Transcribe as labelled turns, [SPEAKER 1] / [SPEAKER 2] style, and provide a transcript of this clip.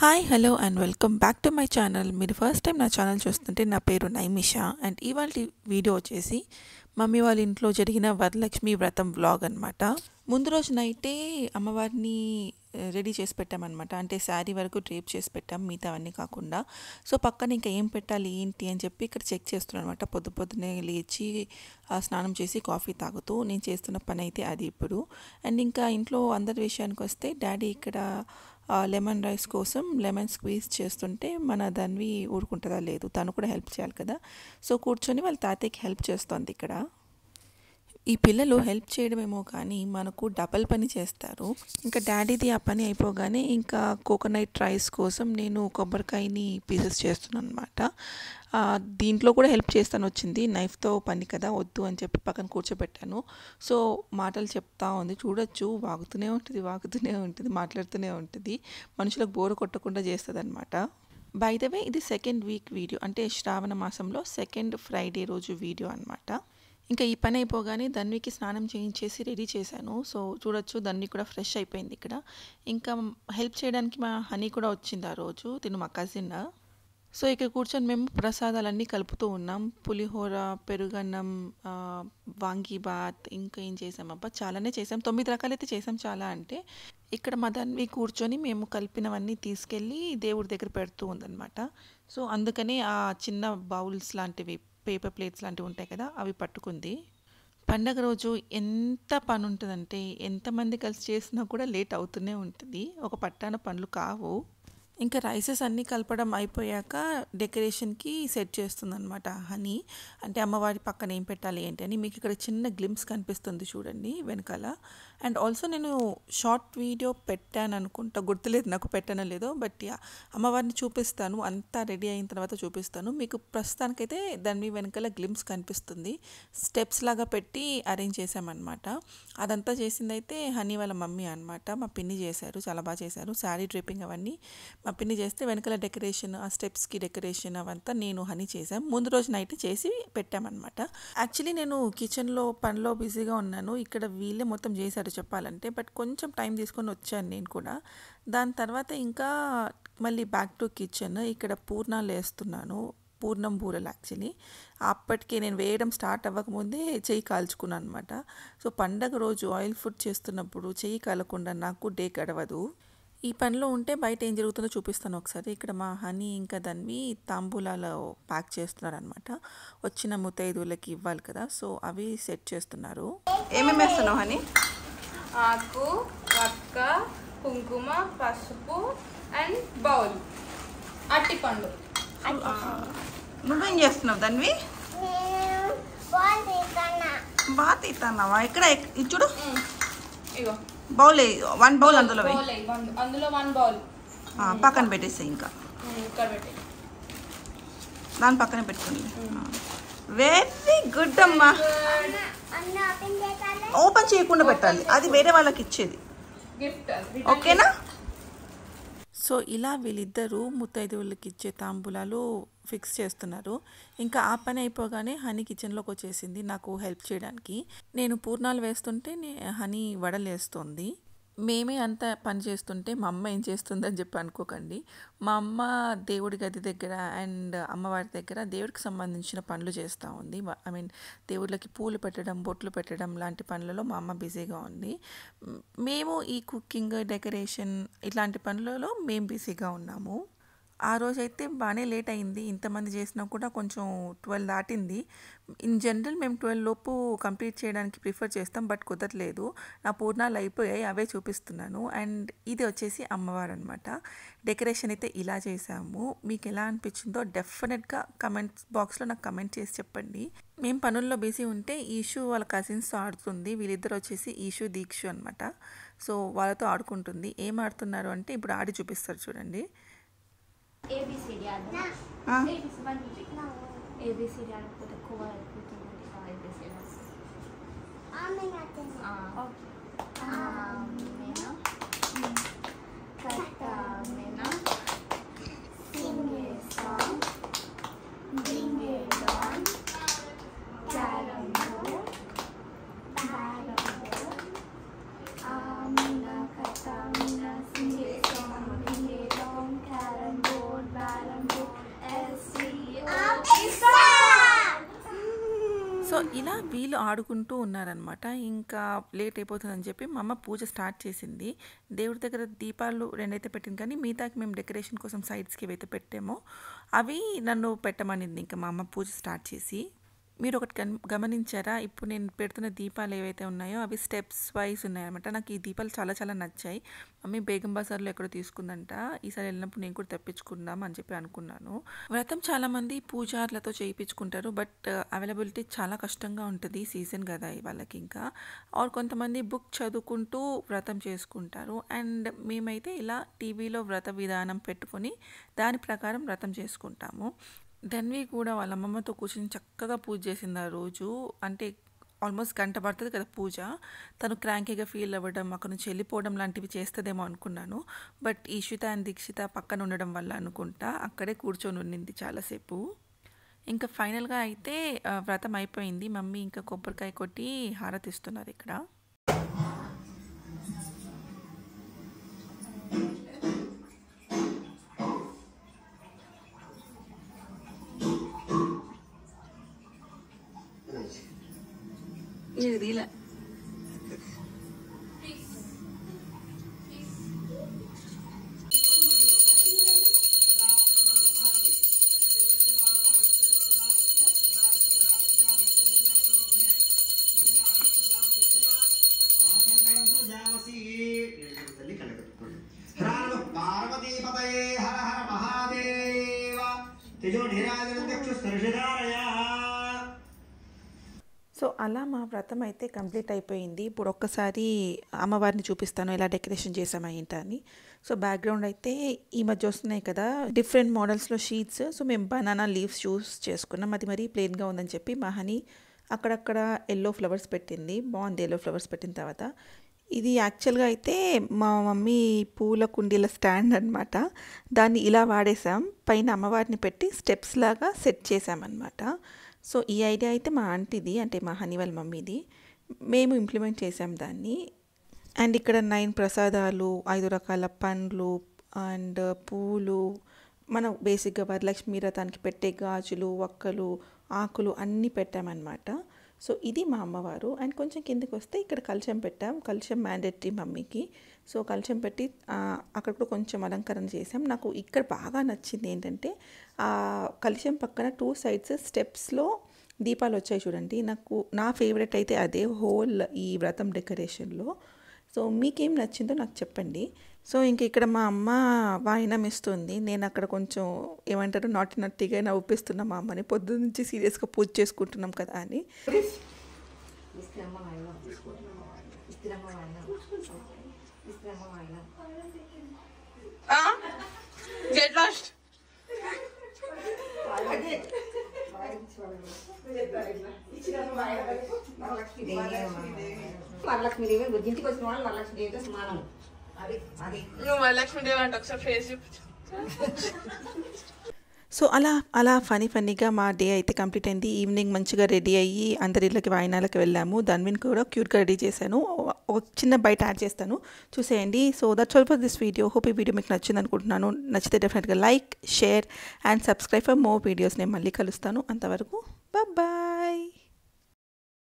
[SPEAKER 1] Hi hello and welcome back to my channel. మీరు first time నా channel చూస్తుంటే నా పేరు నైమిషా అండ్ ఇవాళ వీడియో వచ్చేసి మమ్మీ వాళ్ళ ఇంట్లో జరిగిన వరలక్ష్మి వ్రతం వ్లాగ్ అనమాట. ముందు రోజు నైటే అమ్మవారిని రెడీ చేసి పెట్టామన్నమాట. అంటే శారీ వరకు డ్రేప్ చేసి పెట్టాం, మిగతా అవన్నీ కాకుండా. సో పక్కన ఇంకా ఏం పెట్టాలి ఏంటి అని చెప్పి ఇక్కడ చెక్ చేస్తున్నాను అనమాట. పొద్దున్నే లేచి స్నానం చేసి కాఫీ తాగుతూ నేను చేస్తున్న పని అయితే అది ఇప్పుడు. అండ్ ఇంకా ఇంట్లో అందరి విషయానికి వస్తే డాడీ ఇక్కడ లెమన్ రైస్ కోసం లెమన్ స్క్వీజ్ చేస్తుంటే మన దాన్ని ఊరుకుంటుందా లేదు, తను కూడా హెల్ప్ చేయాలి కదా. సో కూర్చొని వాళ్ళ తాతయ్యకి హెల్ప్ చేస్తోంది ఇక్కడ. ఈ పిల్లలు హెల్ప్ చేయడమేమో కానీ మనకు డబల్ పని చేస్తారు. ఇంకా డాడీది ఆ పని అయిపోగానే ఇంకా కోకోనట్ రైస్ కోసం నేను కొబ్బరికాయని పీసెస్ చేస్తున్నాను అనమాట. దీంట్లో కూడా హెల్ప్ చేస్తాను వచ్చింది, నైఫ్తో పని కదా వద్దు అని చెప్పి పక్కన కూర్చోబెట్టాను. సో మాటలు చెప్తా ఉంది, చూడొచ్చు వాగుతూనే ఉంటుంది, మాట్లాడుతూనే ఉంటుంది. మనుషులకు బోరు కొట్టకుండా చేస్తుంది అనమాట. బై ద వే ఇది సెకండ్ వీక్ వీడియో, అంటే శ్రావణ మాసంలో సెకండ్ ఫ్రైడే రోజు వీడియో అనమాట. ఇంకా ఈ పని అయిపోగానే ధన్వికి స్నానం చేయించేసి రెడీ చేశాను. సో చూడొచ్చు ధన్వి కూడా ఫ్రెష్ అయిపోయింది ఇక్కడ. ఇంకా హెల్ప్ చేయడానికి మా హనీ కూడా వచ్చింది ఆ రోజు, తిను మా కజిన్. సో ఇక్కడ కూర్చొని మేము ప్రసాదాలన్నీ కలుపుతూ ఉన్నాం. పులిహోర, పెరుగన్నం, వాంగి బాత్, ఇంకా ఏం చేసామబ్బా చాలానే చేసాం, 9 రకాలైతే చేసాం. చాలా అంటే ఇక్కడ మా ధన్వి కూర్చొని మేము కలిపినవన్నీ తీసుకెళ్ళి దేవుడి దగ్గర పెడుతూ ఉందన్నమాట. సో అందుకని ఆ చిన్న బౌల్స్ లాంటివి, పేపర్ ప్లేట్స్ లాంటివి ఉంటాయి కదా, అవి పట్టుకుంది. పండగ రోజు ఎంత పని ఉంటుందంటే ఎంతమంది కలిసి చేసినా కూడా లేట్ అవుతూనే ఉంటుంది, ఒక పట్టాన పనులు కావు. ఇంకా రైసెస్ అన్నీ కలపడం అయిపోయాక డెకరేషన్కి సెట్ చేస్తుందన్నమాట హనీ. అంటే అమ్మవారి పక్కన ఏం పెట్టాలి ఏంటి అని మీకు ఇక్కడ చిన్న గ్లిమ్స్ కనిపిస్తుంది చూడండి వెనకాల. అండ్ ఆల్సో నేను షార్ట్ వీడియో పెట్టాను అనుకుంటా, గుర్తులేదు నాకు పెట్టానో లేదో, బట్ అమ్మవారిని చూపిస్తాను, అంతా రెడీ అయిన తర్వాత చూపిస్తాను మీకు. ప్రస్తుతానికైతే దాని వెనకాల గ్లిమ్స్ కనిపిస్తుంది. స్టెప్స్ లాగా పెట్టి అరేంజ్ చేసామన్నమాట. అదంతా చేసింది అయితే హనీ వాళ్ళ మమ్మీ అనమాట, మా పిన్ని చేశారు, చాలా బాగా చేశారు. శారీ డ్రేపింగ్ అవన్నీ మా పిన్ని చేస్తే వెనకాల డెకరేషన్, ఆ స్టెప్స్కి డెకరేషన్ అవంతా నేను హనీ చేశాను. ముందు రోజు నైట్ చేసి పెట్టామన్నమాట. యాక్చువల్లీ నేను కిచెన్లో పనిలో బిజీగా ఉన్నాను, ఇక్కడ వీళ్ళే మొత్తం చేశారు చెప్పాలంటే, బట్ కొంచెం టైం తీసుకొని వచ్చాను నేను కూడా. దాని తర్వాత ఇంకా మళ్ళీ బ్యాక్ టు కిచెన్. ఇక్కడ పూర్ణాలు వేస్తున్నాను, పూర్ణం బూరెలు. యాక్చువల్లీ అప్పటికే నేను వేయడం స్టార్ట్ అవ్వకముందే చెయ్యి కాల్చుకున్నాను అనమాట. సో పండగ రోజు ఆయిల్ ఫుడ్ చేస్తున్నప్పుడు చెయ్యి కాలకుండా నాకు డే గడవదు. ఈ పనిలో ఉంటే బయట ఏం జరుగుతుందో చూపిస్తాను ఒకసారి. ఇక్కడ మా హనీ ఇంకా దాన్ని తాంబూలాలు ప్యాక్ చేస్తున్నారనమాట. వచ్చిన ముత్తైదువులకి ఇవ్వాలి కదా, సో అవి సెట్ చేస్తున్నారు. ఏమేమి వేస్తున్నావు హనీ?
[SPEAKER 2] ఆకు, వక్క, కుంకుమ, పసుపు అండ్ బౌల్, అట్టిపండు.
[SPEAKER 1] నువ్వేం చేస్తున్నావు దాన్ని? బాగా తీస్తున్నావా? ఇక్కడ చూడు,
[SPEAKER 2] ఇగో
[SPEAKER 1] బౌల్ 1 బౌల్ అందులో
[SPEAKER 2] అందులో 1 బౌల్
[SPEAKER 1] పక్కన పెట్టేసి ఇంకా
[SPEAKER 2] ఇక్కడ పెట్టి
[SPEAKER 1] దాని పక్కనే పెట్టుకోండి. వెరీ గుడ్ అమ్మా. ఓపెన్ చేయకుండా పెట్టాలి, అది వేరే వాళ్ళకి ఇచ్చేది,
[SPEAKER 2] గిఫ్ట్.
[SPEAKER 1] ఓకేనా? సో ఇలా వీళ్ళిద్దరూ ముత్తైదువులకి ఇచ్చే తాంబూలాలు ఫిక్స్ చేస్తున్నారు. ఇంకా ఆ పని అయిపోగానే హనీ కిచెన్లోకి వచ్చేసింది నాకు హెల్ప్ చేయడానికి. నేను పూర్ణాలు వేస్తుంటే హనీ వడలు వేస్తుంది. మేమే అంత పని చేస్తుంటే మా అమ్మ ఏం చేస్తుందని చెప్పి అనుకోకండి. మా అమ్మ దేవుడి గది దగ్గర అండ్ అమ్మవారి దగ్గర దేవుడికి సంబంధించిన పనులు చేస్తూ ఉంది. దేవుళ్ళకి పూలు పెట్టడం, బొట్లు పెట్టడం లాంటి పనులలో మా అమ్మ బిజీగా ఉంది. మేము ఈ కుకింగ్, డెకరేషన్ ఇట్లాంటి పనులలో మేము బిజీగా ఉన్నాము. ఆ రోజైతే బాగానే లేట్ అయింది, ఇంతమంది చేసినా కూడా కొంచెం 12 దాటింది. ఇన్ జనరల్ మేము 12 లోపు కంప్లీట్ చేయడానికి ప్రిఫర్ చేస్తాం, బట్ కుదరలేదు. నా పూర్ణాలు అయిపోయాయి, అవే చూపిస్తున్నాను. అండ్ ఇది వచ్చేసి అమ్మవారు అనమాట. డెకరేషన్ అయితే ఇలా చేసాము. మీకు ఎలా అనిపించిందో డెఫినెట్గా కమెంట్స్ బాక్స్లో నాకు కమెంట్ చేసి చెప్పండి. మేము పనుల్లో బిజీ ఉంటే ఈషు వాళ్ళ కజిన్స్తో ఆడుతుంది. వీళ్ళిద్దరు వచ్చేసి ఈషు, దీక్షు అనమాట. సో వాళ్ళతో ఆడుకుంటుంది. ఏం ఆడుతున్నారు అంటే ఇప్పుడు ఆడి చూపిస్తారు చూడండి.
[SPEAKER 3] ABCD ada. ABC one digit. ABCD ada putar kuah putar nanti kalau ABCD. Amin aja. Mena. Kata mena. Singe song. Dinge don. Carambo. Carambo. Amina kata mina singe song. Dinge don.
[SPEAKER 1] ఇలా వీళ్ళు ఆడుకుంటూ ఉన్నారనమాట. ఇంకా late అయిపోతుందని చెప్పి మా అమ్మ పూజ start చేసింది. దేవుడి దగ్గర దీపాలు 2 అయితే పెట్టింది, కానీ మిగతాకి మేము డెకరేషన్ కోసం సైడ్స్కి ఏవైతే పెట్టామో అవి నన్ను పెట్టమనింది ఇంకా మా అమ్మ పూజ స్టార్ట్ చేసి. మీరు ఒకటి గమనించారా, ఇప్పుడు నేను పెడుతున్న దీపాలు ఏవైతే ఉన్నాయో అవి స్టెప్స్ వైజ్ ఉన్నాయన్నమాట. నాకు ఈ దీపాలు చాలా చాలా నచ్చాయి. మమ్మీ బేగం బజార్లో ఎక్కడో తీసుకుందంట, ఈసారి వెళ్ళినప్పుడు నేను కూడా తెప్పించుకుందాం అని చెప్పి అనుకున్నాను. వ్రతం చాలామంది పూజార్లతో చేయించుకుంటారు, బట్ అవైలబిలిటీ చాలా కష్టంగా ఉంటుంది, సీజన్ కదా వాళ్ళకి. ఇంకా ఆర్ కొంతమంది బుక్ చదువుకుంటూ వ్రతం చేసుకుంటారు. అండ్ మేమైతే ఇలా టీవీలో వ్రత విధానం పెట్టుకొని దాని ప్రకారం వ్రతం చేసుకుంటాము. ధన్వి కూడా వాళ్ళ అమ్మమ్మతో కూర్చొని చక్కగా పూజ చేసింది ఆ రోజు. అంటే ఆల్మోస్ట్ గంట పడుతుంది కదా పూజ. తను క్రాంకీగా ఫీల్ అవ్వడం, అక్కడ నుంచి వెళ్ళిపోవడం లాంటివి చేస్తుందేమో అనుకున్నాను. బట్ ఈషిత అండ్ దీక్షిత పక్కన ఉండడం వల్ల అనుకుంటా అక్కడే కూర్చొని ఉండింది చాలాసేపు. ఇంకా ఫైనల్గా అయితే వ్రతం అయిపోయింది. మమ్మీ ఇంకా కొబ్బరికాయ కొట్టి హారతిస్తున్నారు ఇక్కడ.
[SPEAKER 2] ఇలా
[SPEAKER 4] పార్వతీపతయే హర హర మహాదేవ తేజోధిరాజనచక్షుస్పర్శధారయా.
[SPEAKER 1] సో అలా మా వ్రతం అయితే కంప్లీట్ అయిపోయింది. ఇప్పుడు ఒక్కసారి అమ్మవారిని చూపిస్తాను ఎలా డెకరేషన్ చేసామా ఏంటని. సో బ్యాక్గ్రౌండ్ అయితే ఈ మధ్య వస్తున్నాయి కదా డిఫరెంట్ మోడల్స్లో షీట్స్. సో మేము బనానా లీవ్స్ చూస్ చేసుకున్నాం. అది మరీ ప్లెయిన్గా ఉందని చెప్పి మా హనీ అక్కడక్కడ ఎల్లో ఫ్లవర్స్ పెట్టింది. బాగుంది ఎల్లో ఫ్లవర్స్ పెట్టిన తర్వాత. ఇది యాక్చువల్గా అయితే మా మమ్మీ పూల కుండీల స్టాండ్ అనమాట. దాన్ని ఇలా వాడేసాం, పైన అమ్మవారిని పెట్టి స్టెప్స్ లాగా సెట్ చేసామన్నమాట. సో ఈ ఐడియా అయితే మా ఆంటీది, అంటే మా హనీ వాళ్ళ మమ్మీది. మేము ఇంప్లిమెంట్ చేసాం దాన్ని. అండ్ ఇక్కడ 9 ప్రసాదాలు, 5 రకాల పండ్లు అండ్ పూలు, మనం బేసిక్గా వరలక్ష్మి వ్రతానికి పెట్టే గాజులు, వక్కలు, ఆకులు అన్నీ పెట్టామన్నమాట. సో ఇది మా అమ్మవారు. అండ్ కొంచెం కిందకి వస్తే ఇక్కడ కలశం పెట్టాం. కలశం మ్యాండేటరీ మమ్మీకి. సో కలశం పెట్టి అక్కడ కూడా కొంచెం అలంకరణ చేసాం. నాకు ఇక్కడ బాగా నచ్చింది ఏంటంటే కలశం పక్కన 2 సైడ్స్ స్టెప్స్లో దీపాలు వచ్చాయి చూడండి. నా ఫేవరెట్ అయితే అదే హోల్ ఈ వ్రతం డెకరేషన్లో. సో మీకేం నచ్చిందో నాకు చెప్పండి. సో ఇంక ఇక్కడ మా అమ్మ వాయినం ఇస్తుంది. నేను అక్కడ కొంచెం ఏమంటారు నట్టిగా నవ్విస్తున్నా మా అమ్మని. పొద్దు నుంచి సీరియస్గా పూజ చేసుకుంటున్నాం కదా అని.
[SPEAKER 2] Get lost.
[SPEAKER 5] వరలక్ష్మీదేవి ఇంటికి వచ్చిన వాళ్ళు వరలక్ష్మీదేవితో సమానం.
[SPEAKER 2] నువ్వు వరలక్ష్మీదేవి అంటే ఒకసారి ఫేస్ చూపించు.
[SPEAKER 1] సో అలా ఫన్నీగా మా డే అయితే కంప్లీట్ అయింది. ఈవినింగ్ మంచిగా రెడీ అయ్యి అందరి ఇళ్ళకి వాయినాలకి వెళ్ళాము. దాన్ని కూడా క్యూట్గా రెడీ చేశాను. ఒక చిన్న బయట యాడ్ చేస్తాను, చూసేయండి. So that's all for this video. Hope ఈ వీడియో మీకు నచ్చింది అనుకుంటున్నాను. నచ్చితే డెఫినెట్గా like, share and subscribe for more videos. నేను మళ్ళీ కలుస్తాను. అంతవరకు బాయ్.